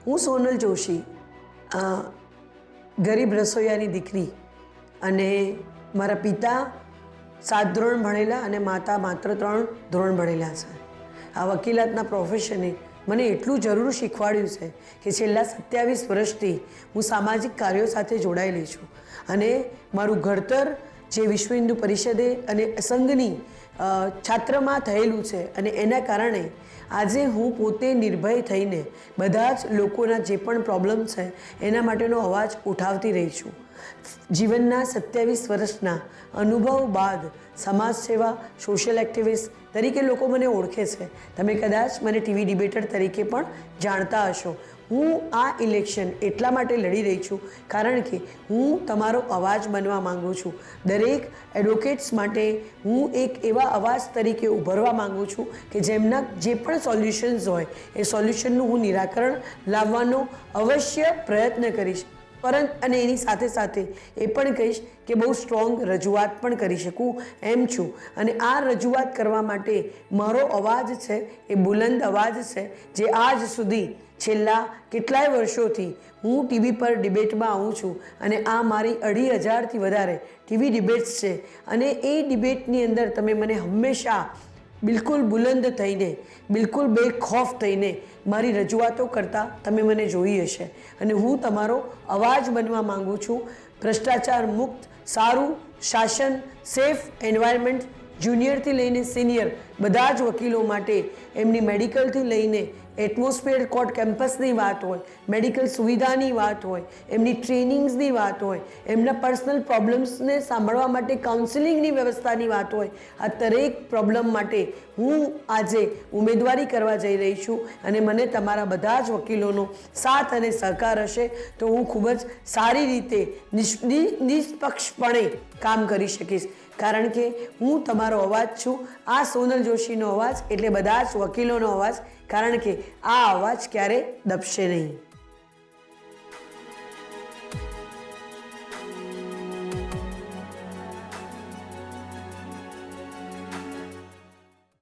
હું સોનલ જોશી, ગરીબ રસોઈયાની દીકરી, અને મારા પિતા 7 ધોરણ ભણેલા અને માતા માત્ર 3 ધોરણ ભણેલા છે. આ વકીલાતના પ્રોફેશને મને એટલું જરૂર શીખવાડ્યું છે કે છેલ્લા 27 વર્ષથી હું સામાજિક કાર્યો સાથે જોડાયેલી છું. અને મારું ઘડતર જે વિશ્વ હિન્દુ પરિષદે અને સંઘની છાત્રમાં થયેલું છે, અને એના કારણે આજે હું પોતે નિર્ભય થઈને બધા જ લોકોના જે પણ પ્રોબ્લેમ છે એના માટેનો અવાજ ઉઠાવતી રહી છું. જીવનના 27 વર્ષના અનુભવ બાદ સમાજ સેવા, સોશિયલ એક્ટિવિસ્ટ તરીકે લોકો મને ઓળખે છે. તમે કદાચ મને ટીવી ડિબેટર તરીકે પણ જાણતા હશો. હું આ ઇલેક્શન એટલા માટે લડી રહી છું કારણ કે હું તમારો અવાજ બનવા માગું છું. દરેક એડવોકેટ્સ માટે હું એક એવા અવાજ તરીકે ઉભરવા માગું છું કે જેમના જે પણ સોલ્યુશન્સ હોય એ સોલ્યુશનનું હું નિરાકરણ લાવવાનો અવશ્ય પ્રયત્ન કરીશ. અને એની સાથે સાથે એ પણ કહીશ કે બહુ સ્ટ્રોંગ રજૂઆત પણ કરી શકું એમ છું. અને આ રજૂઆત કરવા માટે મારો અવાજ છે એ બુલંદ અવાજ છે, જે આજ સુધી છેલ્લા કેટલાય વર્ષોથી હું ટીવી પર ડિબેટમાં આવું છું. અને આ મારી 2,500થી વધારે ટીવી ડિબેટ્સ છે. અને એ ડિબેટની અંદર તમે મને હંમેશા બિલકુલ બુલંદ થઈને, બિલકુલ બેખૌફ થઈને મારી રજૂઆતો કરતાં તમે મને જોઈ હશે. અને હું તમારો અવાજ બનવા માગું છું. ભ્રષ્ટાચાર મુક્ત, સારું શાસન, સેફ એન્વાયરમેન્ટ, જુનિયરથી લઈને સિનિયર બધા જ વકીલો માટે એમની મેડિકલથી લઈને એટમોસ્ફિયર કોર્ટ કેમ્પસની વાત હોય, મેડિકલ સુવિધાની વાત હોય, એમની ટ્રેનિંગ્સની વાત હોય, એમના પર્સનલ પ્રોબ્લેમ્સને સાંભળવા માટે કાઉન્સિલિંગની વ્યવસ્થાની વાત હોય, આ દરેક પ્રોબ્લેમ માટે હું આજે ઉમેદવારી કરવા જઈ રહી છું. અને મને તમારા બધા જ વકીલોનો સાથ અને સહકાર હશે તો હું ખૂબ જ સારી રીતે નિષ્પક્ષપણે કામ કરી શકીશ. કારણ કે હું તમારો અવાજ છું. આ સોનલ જોશીનો અવાજ એટલે બધા જ વકીલોનો અવાજ. કારણ કે આ અવાજ ક્યારે દબશે નહીં.